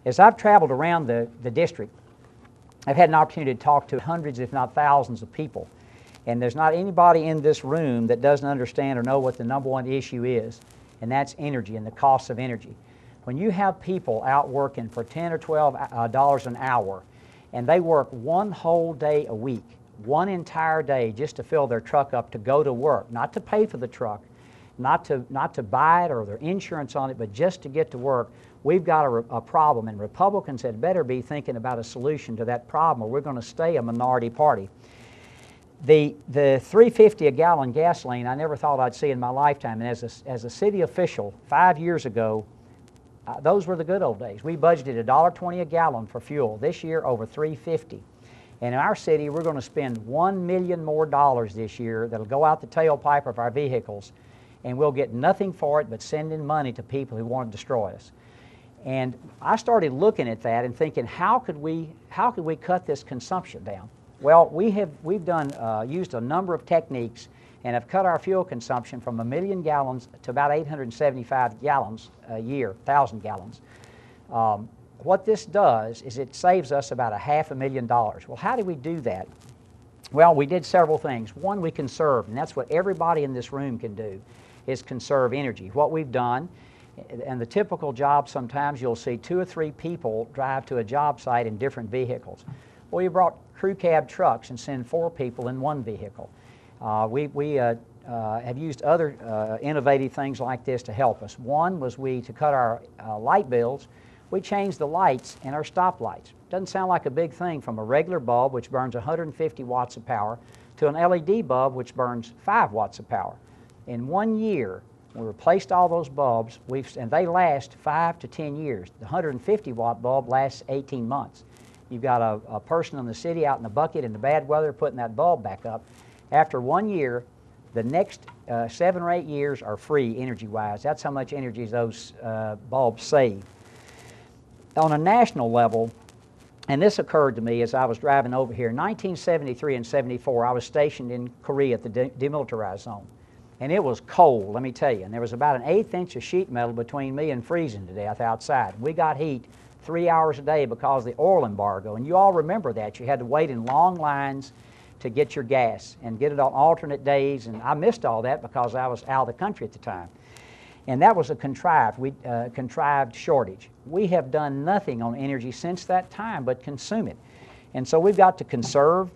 As I've traveled around the district, I've had an opportunity to talk to hundreds, if not thousands, of people. And there's not anybody in this room that doesn't understand or know what the number one issue is, and that's energy and the cost of energy. When you have people out working for $10 or $12 an hour, and they work one whole day a week, one entire day just to fill their truck up to go to work, not to pay for the truck, not to buy it or their insurance on it, but just to get to work, we've got a problem. And Republicans had better be thinking about a solution to that problem, or we're going to stay a minority party. The $3.50 a gallon gasoline I never thought I'd see in my lifetime. And as a city official 5 years ago, those were the good old days. We budgeted $1.20 a gallon for fuel. This year, over $3.50. And in our city, we're going to spend $1 million more this year that'll go out the tailpipe of our vehicles, and we'll get nothing for it but sending money to people who want to destroy us. And I started looking at that and thinking, how could we cut this consumption down? Well, we've used a number of techniques and have cut our fuel consumption from 1 million gallons to about 875 gallons a year, 1,000 gallons. What this does is it saves us about $500,000. Well, how do we do that? Well, we did several things. One, we conserve, and that's what everybody in this room can do, is conserve energy. What we've done, and the typical job, sometimes you'll see 2 or 3 people drive to a job site in different vehicles. Well, we brought crew cab trucks and send 4 people in one vehicle. We have used other innovative things like this to help us. One was to cut our light bills. We changed the lights in our stoplights. Doesn't sound like a big thing, from a regular bulb, which burns 150 watts of power, to an LED bulb, which burns 5 watts of power. In 1 year, we replaced all those bulbs, and they last 5 to 10 years. The 150-watt bulb lasts 18 months. You've got a person in the city out in the bucket in the bad weather putting that bulb back up. After 1 year, the next 7 or 8 years are free energy-wise. That's how much energy those bulbs save. On a national level, and this occurred to me as I was driving over here, in 1973 and 74, I was stationed in Korea at the demilitarized zone. And it was cold, let me tell you. And there was about 1/8 inch of sheet metal between me and freezing to death outside. We got heat 3 hours a day because of the oil embargo. And you all remember that. You had to wait in long lines to get your gas and get it on alternate days. And I missed all that because I was out of the country at the time. And that was a contrived shortage. We have done nothing on energy since that time but consume it. And so we've got to conserve.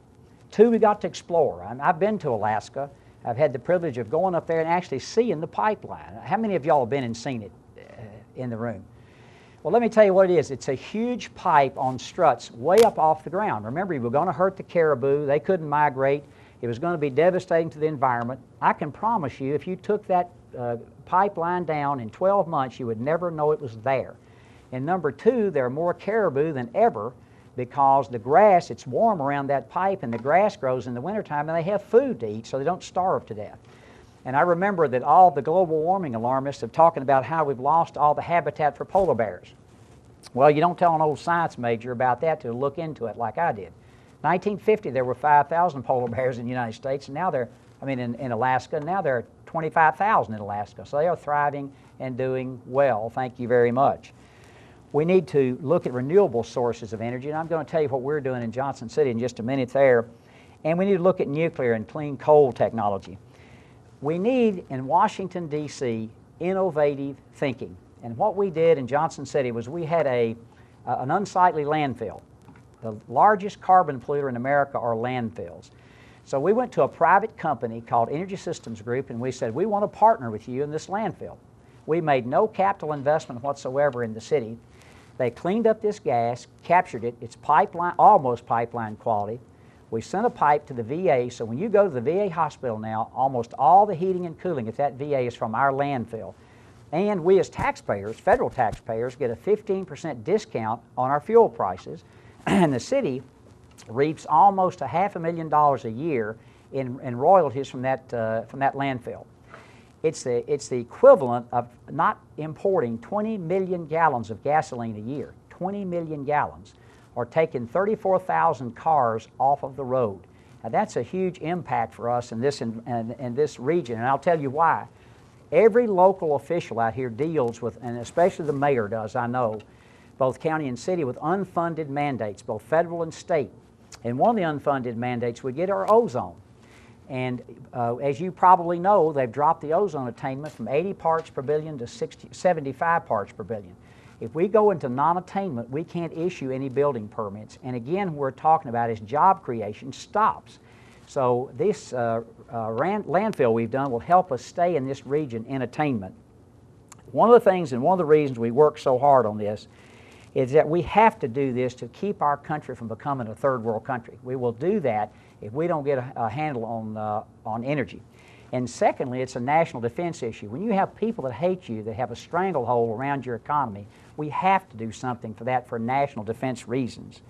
2, we've got to explore. I've been to Alaska. I've had the privilege of going up there and actually seeing the pipeline. How many of y'all have been and seen it in the room? Well, let me tell you what it is. It's a huge pipe on struts way up off the ground. Remember, you were going to hurt the caribou. They couldn't migrate. It was going to be devastating to the environment. I can promise you, if you took that pipeline down in 12 months, you would never know it was there. And number 2, there are more caribou than ever because the grass, it's warm around that pipe, and the grass grows in the wintertime, and they have food to eat, so they don't starve to death. And I remember that all the global warming alarmists are talking about how we've lost all the habitat for polar bears. Well, you don't tell an old science major about that to look into it like I did. 1950, there were 5,000 polar bears in the United States, and now in Alaska, and now there are 25,000 in Alaska. So they are thriving and doing well. Thank you very much. We need to look at renewable sources of energy, and I'm going to tell you what we're doing in Johnson City in just a minute there. And we need to look at nuclear and clean coal technology. We need, in Washington, D.C., innovative thinking. And what we did in Johnson City was we had an unsightly landfill. The largest carbon polluter in America are landfills. So we went to a private company called Energy Systems Group, and we said, we want to partner with you in this landfill. We made no capital investment whatsoever in the city. They cleaned up this gas, captured it. It's pipeline, almost pipeline quality. We sent a pipe to the VA, so when you go to the VA hospital now, almost all the heating and cooling at that VA is from our landfill. And we as taxpayers, federal taxpayers, get a 15% discount on our fuel prices, and the city reaps almost $500,000 a year in royalties from that landfill. It's the equivalent of not importing 20 million gallons of gasoline a year. 20 million gallons, or taking 34,000 cars off of the road. Now that's a huge impact for us in this region, and I'll tell you why. Every local official out here deals with, and especially the mayor does, I know, both county and city, with unfunded mandates, both federal and state. And one of the unfunded mandates we get are ozone. And as you probably know, they've dropped the ozone attainment from 80 parts per billion to 75 parts per billion. If we go into non-attainment, we can't issue any building permits. And again, what we're talking about is job creation stops. So this landfill we've done will help us stay in this region in attainment. One of the things and one of the reasons we work so hard on this is that we have to do this to keep our country from becoming a third world country. We will do that if we don't get a handle on energy. And secondly, it's a national defense issue. When you have people that hate you, that have a stranglehold around your economy, we have to do something for that for national defense reasons.